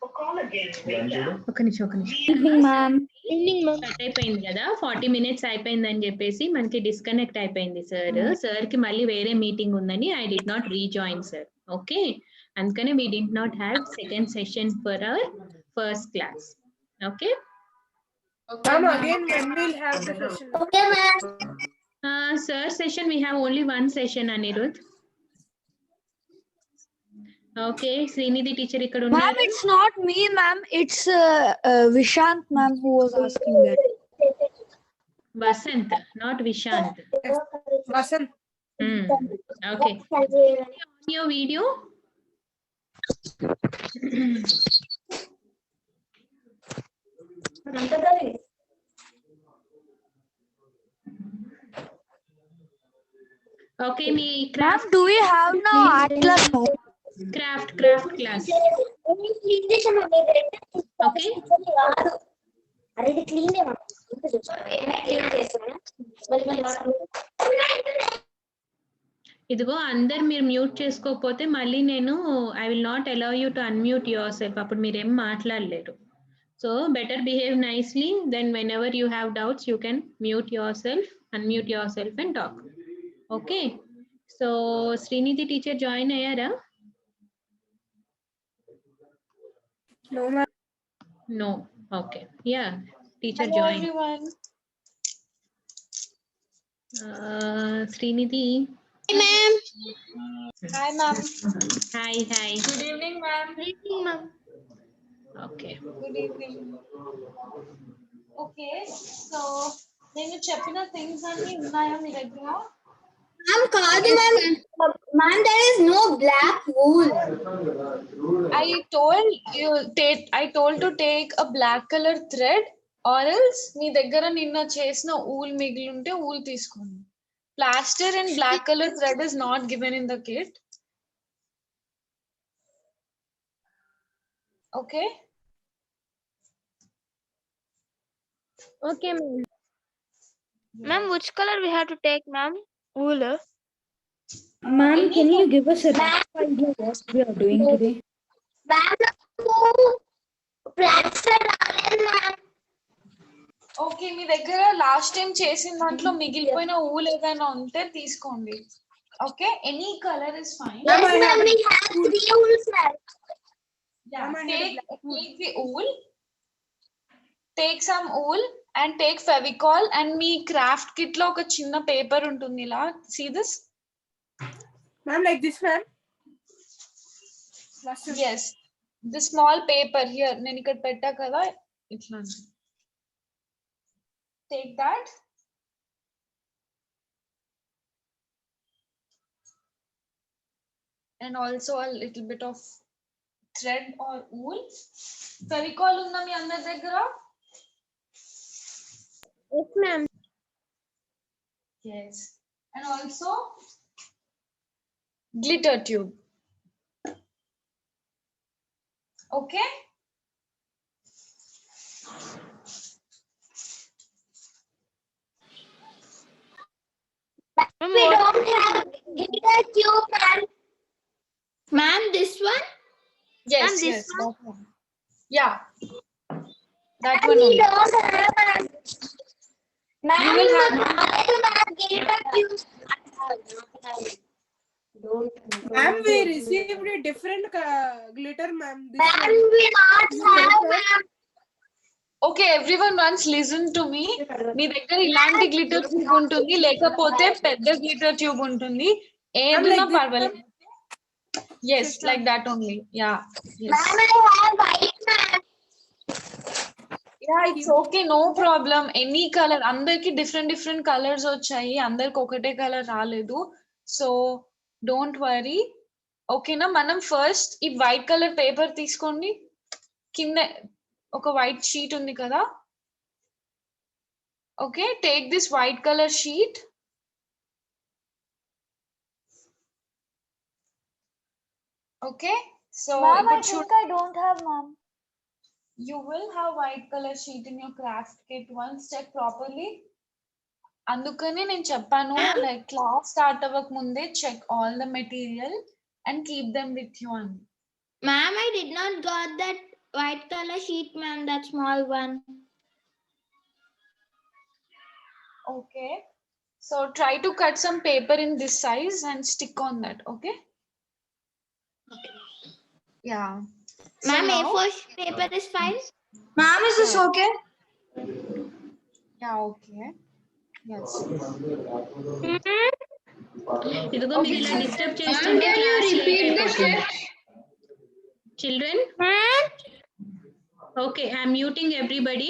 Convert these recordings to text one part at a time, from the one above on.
ఒక నిమిషం evening ma'am. Cut అయిపోయింది కదా 40 minutes అయిపోయిందని చెప్పేసి మనకి డిస్కనెక్ట్ అయిపోయింది సార్ కి మళ్ళీ వేరే మీటింగ్ ఉందని I did not rejoin sir. Okay, అందుకనే we did not have second session for our first class. Okay. Ma'am, again when we'll have the session? Okay ma'am. Sir session we have only one session, Anirudh. Okay, Srinidhi teacher ikkada unnaru. Ma'am, it's not me ma'am, it's Vishant ma'am who was asking that. Vasant, not Vishant. Vasant. Okay. On your video. Okay, me Ma'am, do we have now Atlas? craft class. Okay. ఇదిగో అందరు మీరు mute చేసుకోకపోతే మళ్ళీ నేను I will not allow you to unmute your self, అప్పుడు మీరేం మాట్లాడలేరు. So better behave nicely, then whenever you have doubts you can mute your self, unmute your self and talk. Okay, so Srinidhi teacher join అయ్యారా? No ma'am. No. Okay. Yeah. Teacher join. Everyone. Srinidhi. Hi ma'am. Hi ma'am. Hi. Good evening ma'am. Good evening ma'am. Okay. Good evening. Okay. So నేను చెప్పిన things అన్ని ఉన్నాయా మీ దగ్గర? Ma'am, kaadu ma'am. Ma'am, there is no black wool. I told to take a black color thread or else మీ దగ్గర నిన్న చేసిన wool మిగిలి ఉంటే ఊల్ తీసుకోండి. Plaster and black color thread is not given in the kit. Okay. Okay ma'am. Ma'am, which color we have to take ma'am? Wool. Ma'am, can you give us a rough idea what we are doing today? Okay, మీ దగ్గర last time చేసిన దాంట్లో మిగిలిపోయిన wool ఏదైనా ఉంటే తీసుకోండి. Okay, any colour is fine. Take the wool, take some wool and take Fevicol and me craft kit లో ఒక చిన్న పేపర్ ఉంటుంది ఇలా. See this? Ma'am, like this ma'am? Yes, the small paper here నేను ఇక్కడ పెట్టా కదా ఇట్లా. Take that. And also a little bit of thread or wool. Fevicol ఉందా మీ అందరి దగ్గర? Yes ma'am. Yes. And also glitter tube. Okay. We don't have glitter tube ma'am. Ma'am, this one? Yes, And this yes. one? That one. Yeah. That one only. You will have glitter tube. Ma'am, we received a different glitter ma'am. Ma'am, we not have ma'am. Okay, everyone once listen to me. మీ దగ్గర ఇలాంటి glitter tube ఉంటుంది, లేకపోతే పెద్ద glitter tube ఉంటుంది, ఏదైనా పర్వాలేదు. Yes, like that only. Yeah. Yes. Ma'am, I have white ma'am. Yeah, it's okay, no problem. Any color. అందరికి different colors వచ్చాయి, అందరికి ఒకటే కలర్ రాలేదు. So don't worry. ఓకేనా? మనం ఫస్ట్ ఈ వైట్ కలర్ పేపర్ తీసుకోండి. కింద ఒక వైట్ షీట్ ఉంది కదా. Okay, take this white colour sheet. Okay, so Ma'am, I think I don't have ma'am. You will have white color sheet in your craft kit. Once check properly. అందుకనే నేను చెప్పాను, like class start అవ్వక ముందే check all the material and keep them with you అని. Ma'am, I did not got that white color sheet, ma'am, that small one. Okay. So try to cut some paper in this size and stick on that. Okay. Yeah. So Ma'am, now, A4 paper is fine? Ma'am, is this okay? yeah, okay. Yes. ఇదిగో మీరు ఇలా Okay, disturb children. చేస్తుంటే Can you class late repeat the అయిపోతుంది. steps? Children, okay, I'm muting everybody,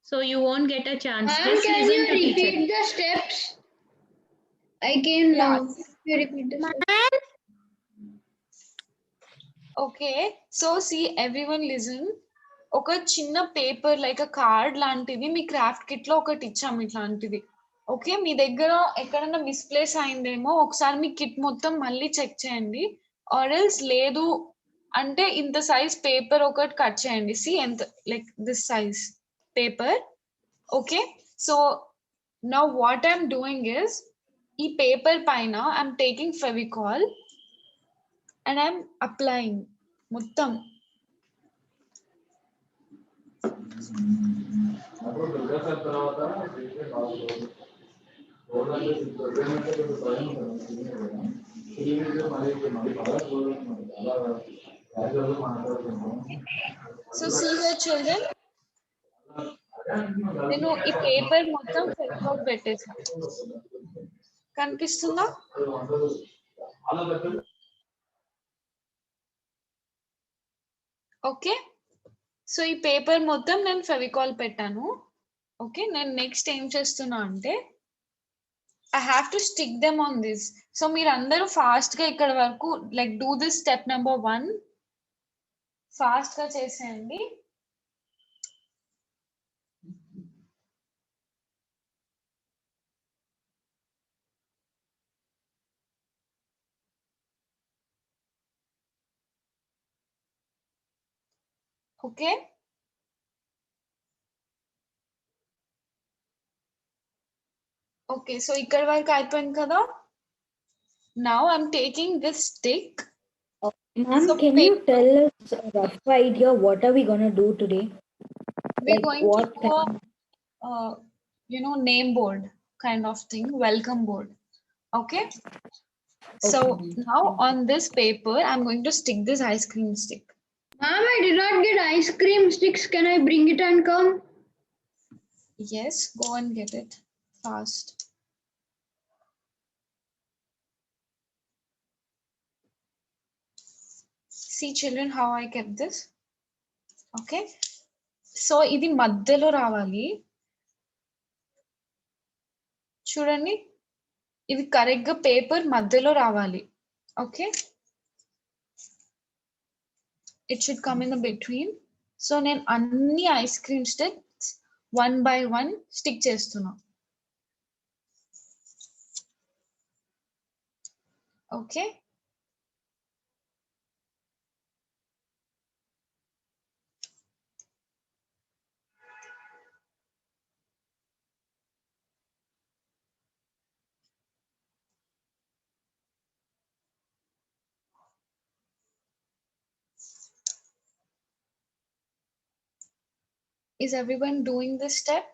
so you won't get a chance. Ma'am, just can you listen to teacher. repeat the steps? Again, Yeah. you repeat the steps. Okay. So see, everyone listen. ఒక చిన్న paper like a card లాంటిది మీ craft kit లో ఒకటి ఇచ్చాము ఇట్లాంటిది. Okay, మీ దగ్గర ఎక్కడైనా మిస్ప్లేస్ అయిందేమో ఒకసారి మీ కిట్ మొత్తం మళ్ళీ చెక్ చేయండి. ఆర్ ఎల్స్ లేదు అంటే ఇంత సైజ్ పేపర్ ఒకటి కట్ చేయండి. సి ఎంత like this size paper. Okay, so now what I'm doing is ఈ పేపర్ పైన I'm taking Fevicol and I'm applying మొత్తం. సో see here children, నేను ఈ పేపర్ మొత్తం ఫెవికాల్ పెట్టేసాను. కనిపిస్తుందా? ఓకే, సో ఈ పేపర్ మొత్తం నేను ఫెవికాల్ పెట్టాను. ఓకే, నేను నెక్స్ట్ ఏం చేస్తున్నా అంటే I have to stick them on this. So మీరు అందరూ ఫాస్ట్ గా ఇక్కడ వరకు like do this step number 1 fast గా చేసేయండి. ఓకే, ఓకే, సో ఇక్కడ వరకు అయిపోయింది కదా. Now I'm taking this stick. Ma'am, So can you tell us a rough idea what are we gonna do today? we're Like going what to do a name board kind of thing, welcome board. Okay, so now on this paper I'm going to stick this ice cream stick. Ma'am, I did not get ice cream sticks. Can I bring it and come? Yes, go and get it fast. See children how I kept this. Okay, so ఇది మధ్యలో రావాలి చూడండి, ఇది correct గా paper మధ్యలో రావాలి. Okay, it should come in the between. సో నేను అన్ని ice cream sticks 1 by 1 stick చేస్తున్నా. Okay, is everyone doing this step?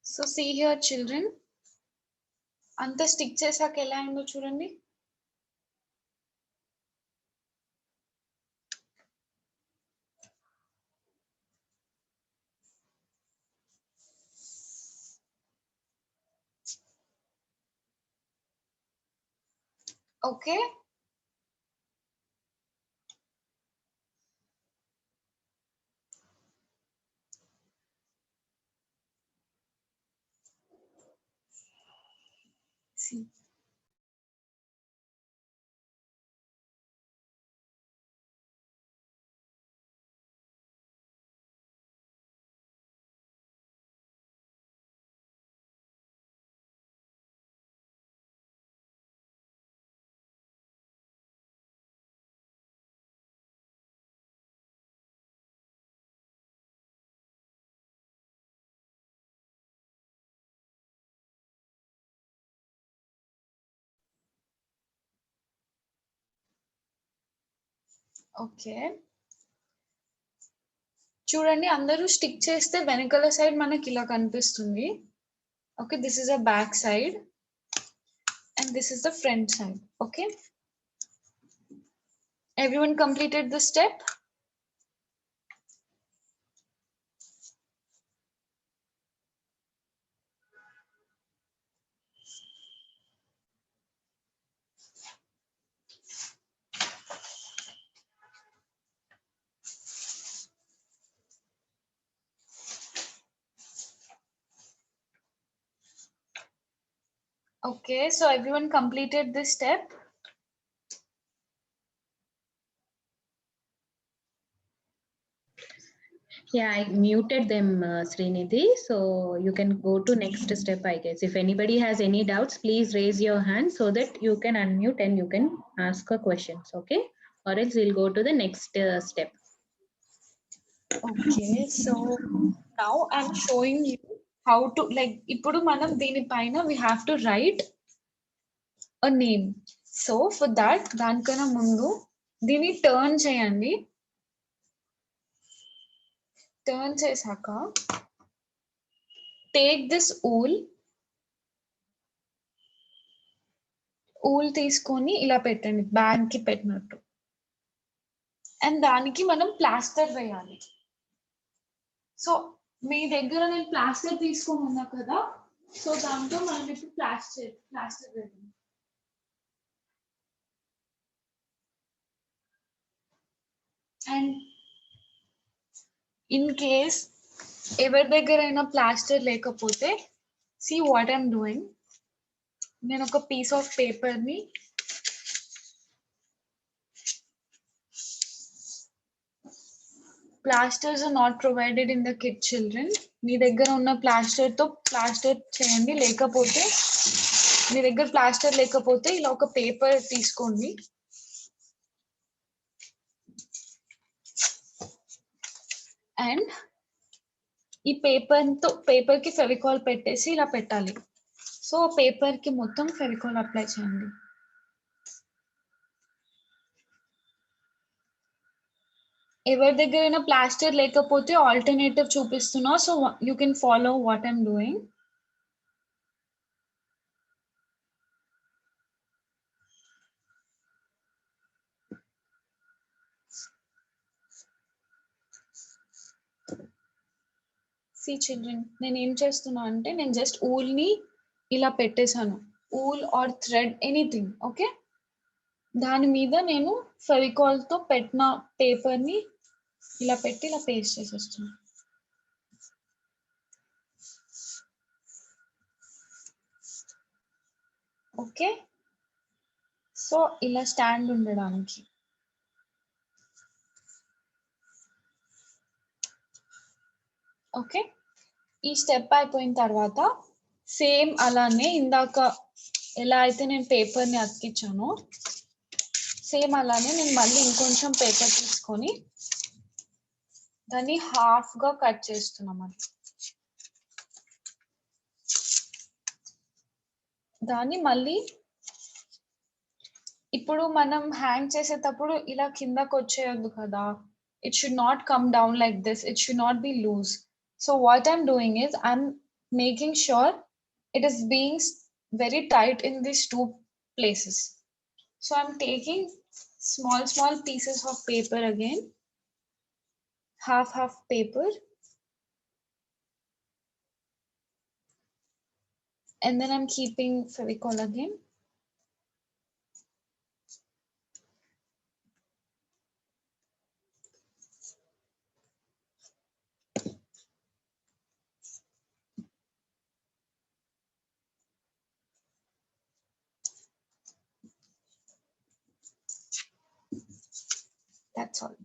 సో see here children, అంత స్టిక్ చేసాక ఎలా అయిందో చూడండి. Okay. See. Okay. చూడండి అందరూ స్టిక్ చేస్తే వెనకాల సైడ్ మనకి ఇలా కనిపిస్తుంది. Okay, this is a back side and this is the front side. Okay, everyone completed this step? Okay, so everyone completed this step? Yeah, I muted them, Srinidhi. So you can go to next step, I guess. If anybody has any doubts, please raise your hand so that you can unmute and you can ask a questions. Okay, or else we'll go to the next step. Okay, so now I'm showing you how to, like, ఇప్పుడు మనం దీనిపైన we have to write a name. So for that, దానికన్నా ముందు దీన్ని turn చేయండి. Turn చేశాక take this wool తీసుకొని ఇలా పెట్టండి, బ్యాగ్ కి పెట్టినట్టు. అండ్ దానికి మనం ప్లాస్టర్ వేయాలి. సో మీ దగ్గర నేను ప్లాస్టర్ తీసుకొని ఉన్నా కదా, సో దాంతో మనం ఇప్పుడు ప్లాస్టర్ వేయాలి. అండ్ ఇన్ కేస్ ఎవరి దగ్గరైనా ప్లాస్టర్ లేకపోతే, సీ వాట్ ఐమ్ డూయింగ్, నేను ఒక పీస్ ఆఫ్ పేపర్ ని plasters are not provided in the kit, children. మీ దగ్గర ఉన్న ప్లాస్టర్ తో ప్లాస్టర్ చేయండి. లేకపోతే మీ దగ్గర ప్లాస్టర్ లేకపోతే ఇలా ఒక పేపర్ తీసుకోండి. అండ్ ఈ పేపర్ కి ఫెవికాల్ పెట్టేసి ఇలా పెట్టాలి. సో పేపర్ కి మొత్తం ఫెవికాల్ అప్లై చేయండి. ఎవరి దగ్గరైనా ప్లాస్టర్ లేకపోతే ఆల్టర్నేటివ్ చూపిస్తున్నా, so you can follow what I'm doing. See children, నేను ఏం చేస్తున్నా అంటే నేను జస్ట్ ఊల్ ని ఇలా పెట్టేశాను. Wool or thread anything. Okay, దాని మీద నేను ఫెవికాల్ తో పెట్టిన పేపర్ ని ఇలా పెట్టి ఇలా పేస్ట్ చేసేస్తున్నాను. ఓకే, సో ఇలా స్టాండ్ ఉండడానికి. ఓకే, ఈ స్టెప్ అయిపోయిన తర్వాత సేమ్ అలానే ఇందాక ఎలా అయితే నేను పేపర్ ని అతికించానో సేమ్ అలానే నేను మళ్ళీ ఇంకొంచెం పేపర్ తీసుకొని దాన్ని హాఫ్ గా కట్ చేస్తున్నాం. అది దాన్ని మళ్ళీ ఇప్పుడు మనం హ్యాంగ్ చేసేటప్పుడు ఇలా కిందకు వచ్చేయొద్దు కదా. It should not come down like this. It should not be loose. So what I'm doing is I'm making sure it is being very tight in these two places. So I'm taking small pieces of paper again, half paper, and then I'm keeping Fevicol again. That's all.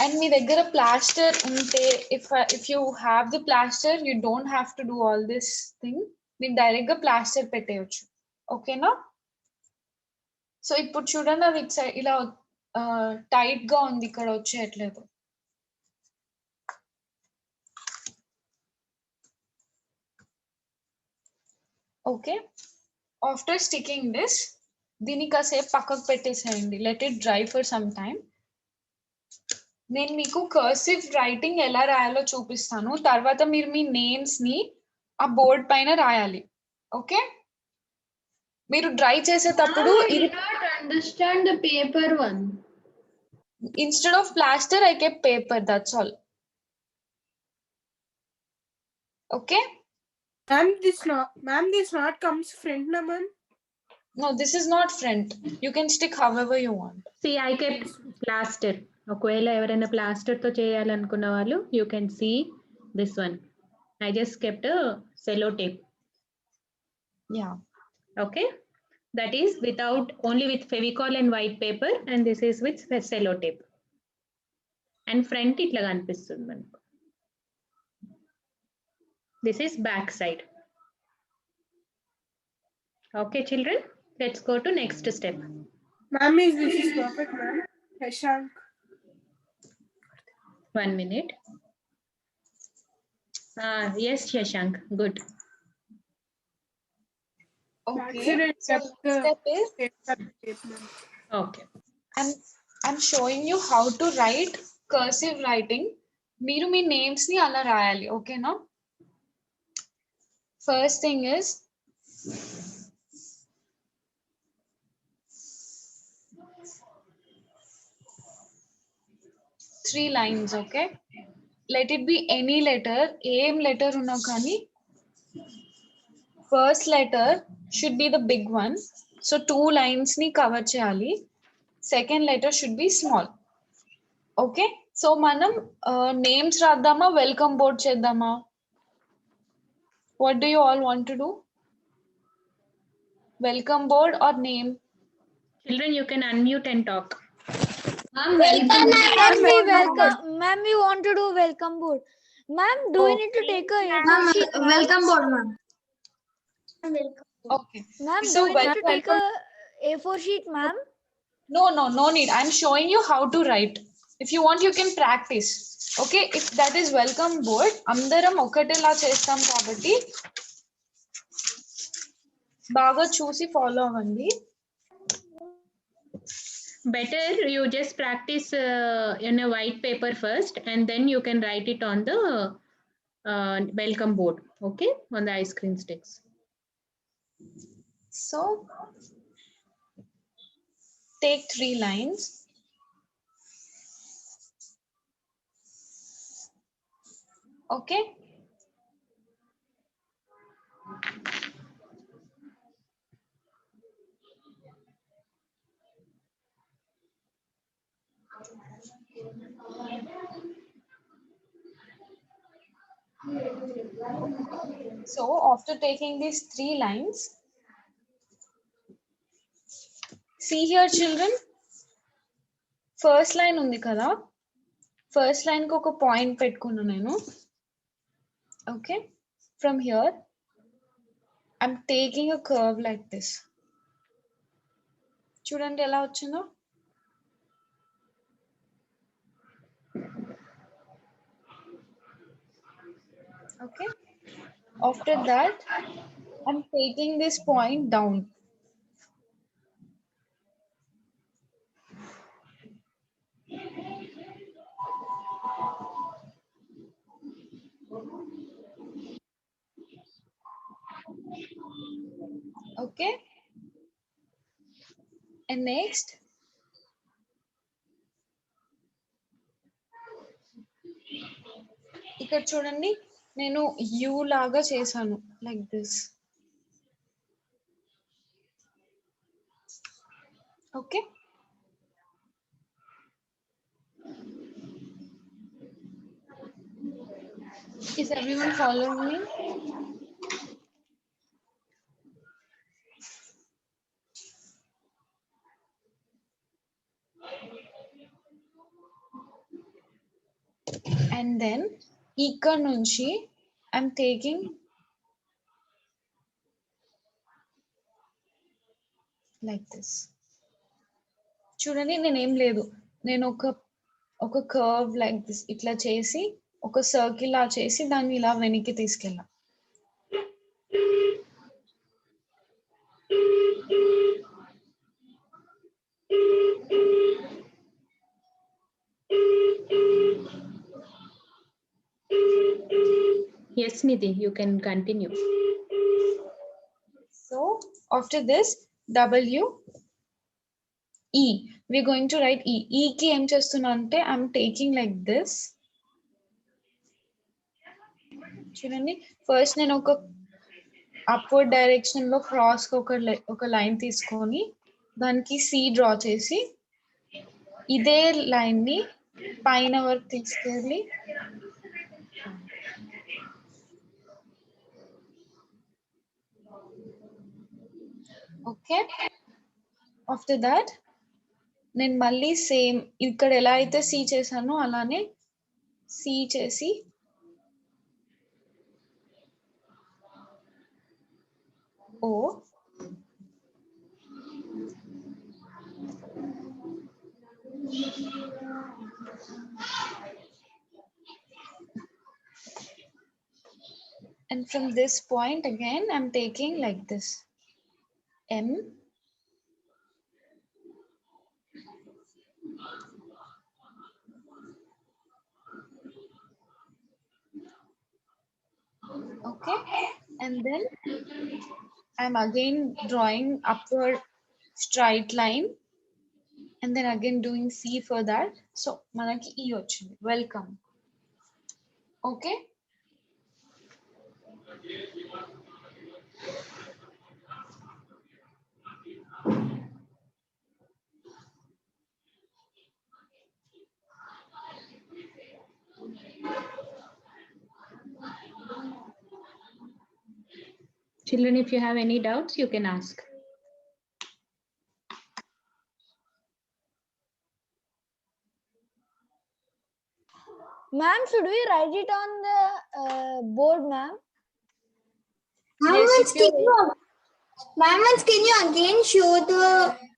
And మీ దగ్గర plaster ఉంటే, if you have the plaster, you don't have to do all this thing. మీరు direct గా plaster పెట్టేయచ్చు. ఓకేనా? So ఇప్పుడు చూడండి అది ఇలా టైట్ గా ఉంది, ఇక్కడ వచ్చేయట్లేదు. ఓకే, ఆఫ్టర్ స్టికింగ్ దిస్, దీన్ని కాసేపు పక్కకు పెట్టేసేయండి. Let it dry for some time. నేను మీకు కర్సివ్ రైటింగ్ ఎలా రాయాలో చూపిస్తాను. తర్వాత మీరు మీ నేమ్స్ ని ఆ బోర్డ్ పైన రాయాలి. ఓకే, మీరు డ్రై చేసేటప్పుడు I did not understand the paper one. instead of plaster I kept paper, that's all. Okay, Ma'am, this not comes front na ma'am. no, this is not front. You can stick however you want. See, I kept plaster. ఒకవేళ ఎవరైనా plaster తో చేయాలనుకున్న వాళ్ళు you can see this one. I just kept sellotape. Yeah, okay, that is without, only with Fevicol and white paper, and this is with cello tape. And front itla kanipistundi manaku. This is back side. Okay children, let's go to next step. Ma'am, this is perfect, ma'am. Shashank. 1 minute. Yes Shashank, good. okay. Excellent. So step is, Okay, I'm showing you how to write cursive writing. మీరు మీ names ని అలా రాయాలి. ఓకేనా? First thing is, three lines. Okay, let it be any letter. ఏం letter ఉన్నా కానీ first letter should be the big one. So 2 lines ని కవర్ చేయాలి. Second letter should be small. Okay, so మనం నేమ్స్ రాద్దామా, వెల్కమ్ బోర్డ్ చేద్దామా? What do you all want to do? Welcome board or name? children you can unmute and talk. Ma'am, Welcome, Ma'am, we welcome. Ma'am, we want to do welcome board. Ma'am, do we need to take a A4 sheet? welcome board, ma'am. Okay, Ma'am, so do we need to welcome. take a A4 sheet, ma'am? No need. I'm showing you how to write. If you want, you can practice. Okay, if that is welcome board, అందరం ఒకటేలా చేస్తాం కాబట్టి బాగా చూసి follow అవ్వండి. Better you just practice in a white paper first, and then you can write it on the welcome board, okay, on the ice cream sticks. So take 3 lines. Okay, so after taking these 3 lines, see here children, first line ఉంది కదా, first line కి ఒక point పెట్టుకున్నా నేను. Okay, from here I'm taking a curve like this. చూడండి ఎలా వచ్చిందో. Okay, after that I'm taking this point down. Okay, and next ఇక్కడ చూడండి, నేను యూ లాగా చేశాను like this. Okay, is everyone following me? and then ఇక్కడ నుంచి I'm taking like this. చూడండి నేనేం లేదు, నేను ఒక కర్వ్ లైక్ దిస్ ఇట్లా చేసి ఒక సర్కిల్ లా చేసి దాన్ని ఇలా వెనక్కి తీసుకెళ్ళా. Yes, Nidhi, you can continue. So after this W E, we're going to write E. E ki em chestunna ante I'm taking like this. చూడండి ఫస్ట్ నేను ఒక అప్వర్డ్ డైరెక్షన్ లో క్రాస్ ఒక లైన్ తీసుకొని దానికి C డ్రా చేసి ఇదే line ని పైన వరకు తీసుకెళ్ళి ఓకే. ఆఫ్టర్ దాట్ నేను మళ్ళీ సేమ్ ఇక్కడ ఎలా అయితే సి చేశానో అలానే సి చేసి ఓ and from this point again I'm taking like this M okay, and then I'm again drawing upward straight line and then again doing C for that. So manaki E ochindi, welcome. Okay. Children, if you have any doubts, you can ask. Ma'am, should we write it on the board, ma'am? Yes, if you Ma'am, can you again show the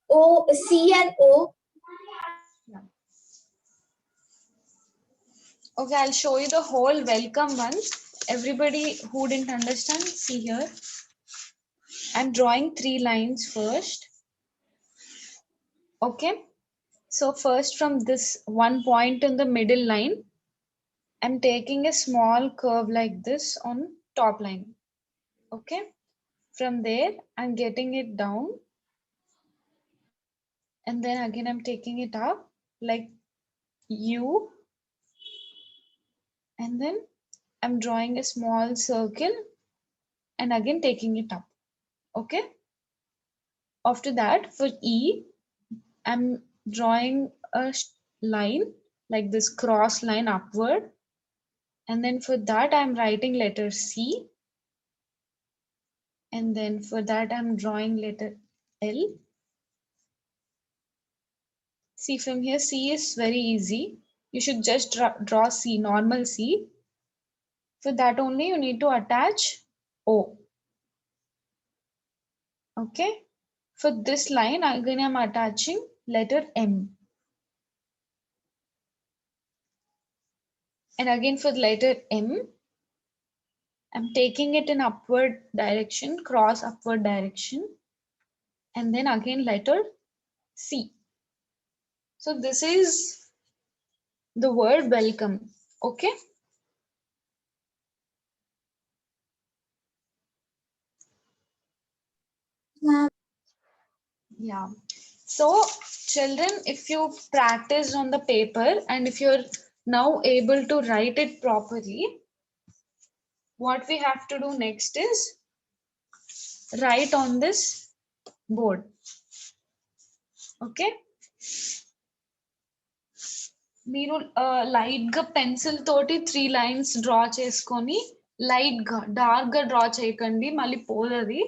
O, C and O? okay, I'll show you the whole welcome once. Everybody who didn't understand, see here. I'm drawing 3 lines first. Okay. So first from this one point in the middle line, I'm taking a small curve like this on top line. Okay. From there, I'm getting it down. And then again, I'm taking it up like U. And then I'm drawing a small circle and again taking it up. Okay. After that, for E, I'm drawing a line like this cross line upward. And then for that, I'm writing letter C. And then for that, I'm drawing letter L. See from here, C is very easy. You should just draw C, normal C. For that only, you need to attach O. Okay. For this line, again, I'm attaching letter M. And again for letter M, I'm taking it in upward direction, cross upward direction. And then again letter C. So this is the word welcome. Okay. Yeah. So children, if you practice on the paper and if you're now able to write it properly, what we have to do next is write on this board. Okay. మీరు light గా pencil తోటి 3 lines draw చేసుకొని light గా dark గా draw చేయకండి, మళ్ళీ పోదది.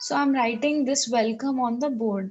So I'm writing this welcome on the board.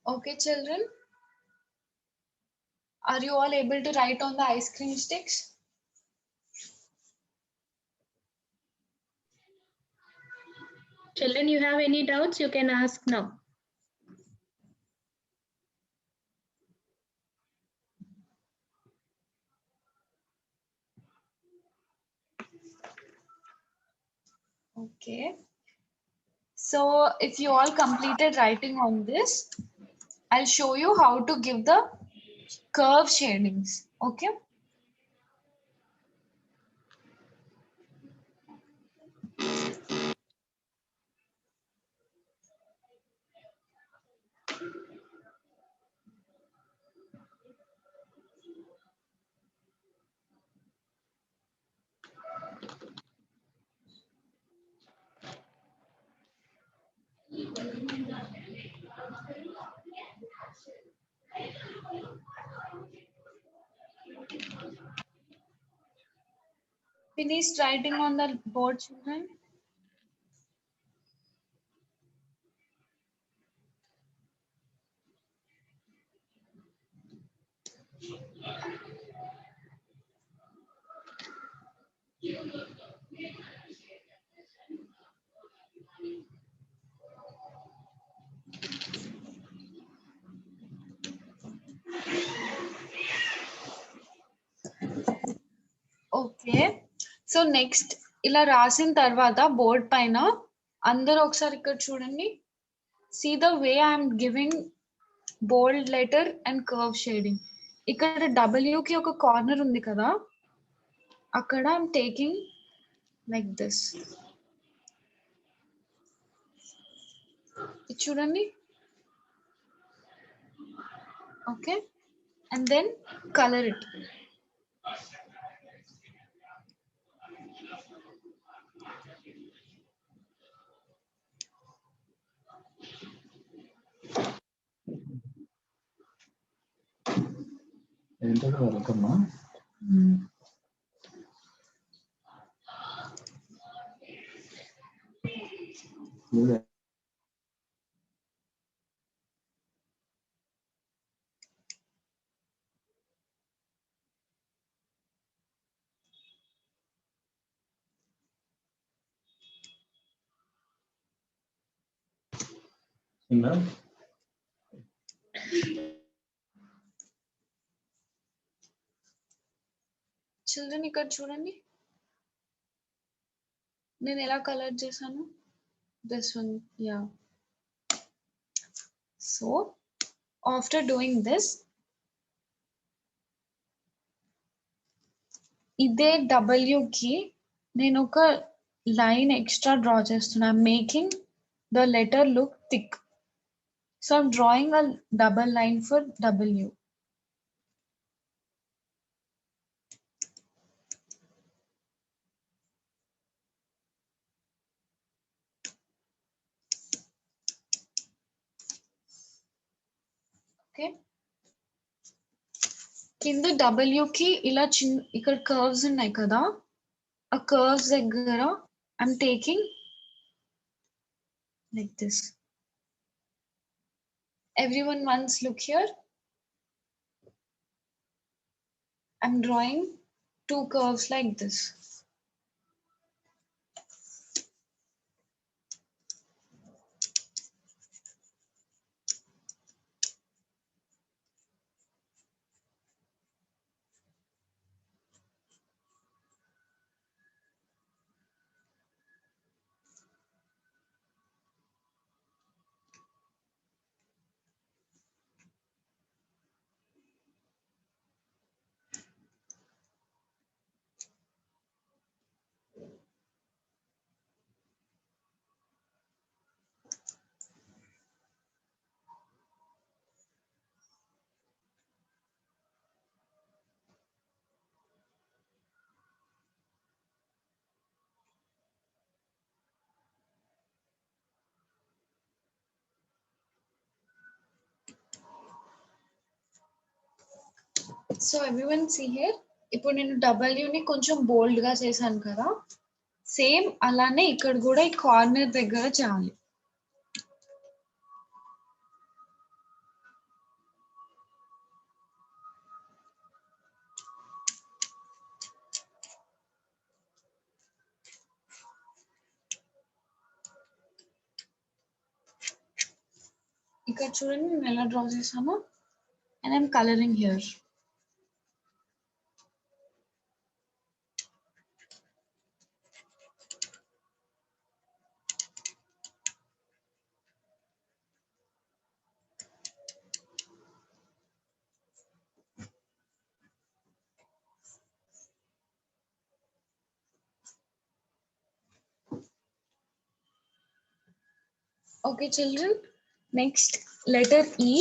Okay, children. Are you all able to write on the ice cream sticks? Children, you have any doubts, you can ask now. Okay. So if you all completed writing on this, I'll show you how to give the curve shadings. Okay. Finished writing on the board, children? Okay so next ఇలా రాసిన తర్వాత board పైన అందరూ ఒకసారి ఇక్కడ చూడండి see the way I'm giving bold letter and curve shading ఇక్కడ W కి ఒక కార్నర్ ఉంది కదా అక్కడ ఐఎమ్ టేకింగ్ లైక్ దిస్ చూడండి okay and then colour it ఏంటో వెల్కమ్మా చిల్డ్రన్ ఇక్కడ చూడండి నేను ఎలా కలర్ చేశాను this one yeah so after doing this ఇదే W కి నేను ఒక లైన్ ఎక్స్ట్రా డ్రా చేస్తున్నా making the letter look thick so I'm drawing a double line for W okay కింద W కి ఇలా ఇక్కడ కర్వ్స్ ఉన్నాయి కదా ఆ కర్వ్స్ దగ్గర I'm taking like this everyone once look here I'm drawing two curves like this so everyone see here ఇప్పుడు నేను W ని కొంచెం బోల్డ్ గా చేశాను కదా సేమ్ అలానే ఇక్కడ కూడా ఈ కార్నర్ దగ్గర చేయాలి ఇక్కడ చూడండి నేను ఎలా డ్రా చేసాను and I'm coloring here. Okay, children. Next, letter E.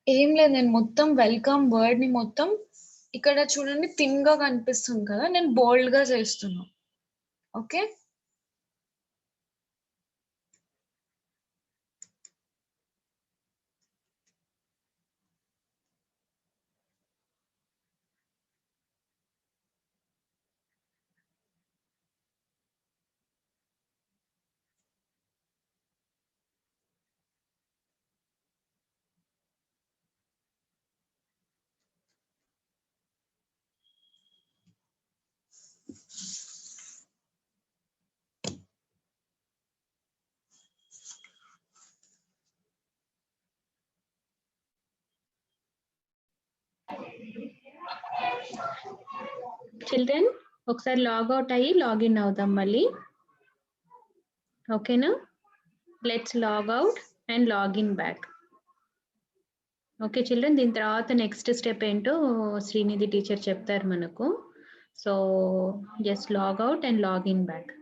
ఏం లేదు, నేను మొత్తం వెల్కమ్ వర్డ్ ని మొత్తం ఇక్కడ చూడండి థిన్ గా కనిపిస్తుంది కదా, నేను బోల్డ్ గా చేస్తున్నా. ఓకే, చిల్డ్రన్ ఒకసారి లాగౌట్ అయ్యి లాగిన్ అవుదాం మళ్ళీ. ఓకేనా? Let's log out and login back. Okay children, దీని తర్వాత నెక్స్ట్ స్టెప్ ఏంటో శ్రీనిధి టీచర్ చెప్తారు మనకు. So just log out and login back.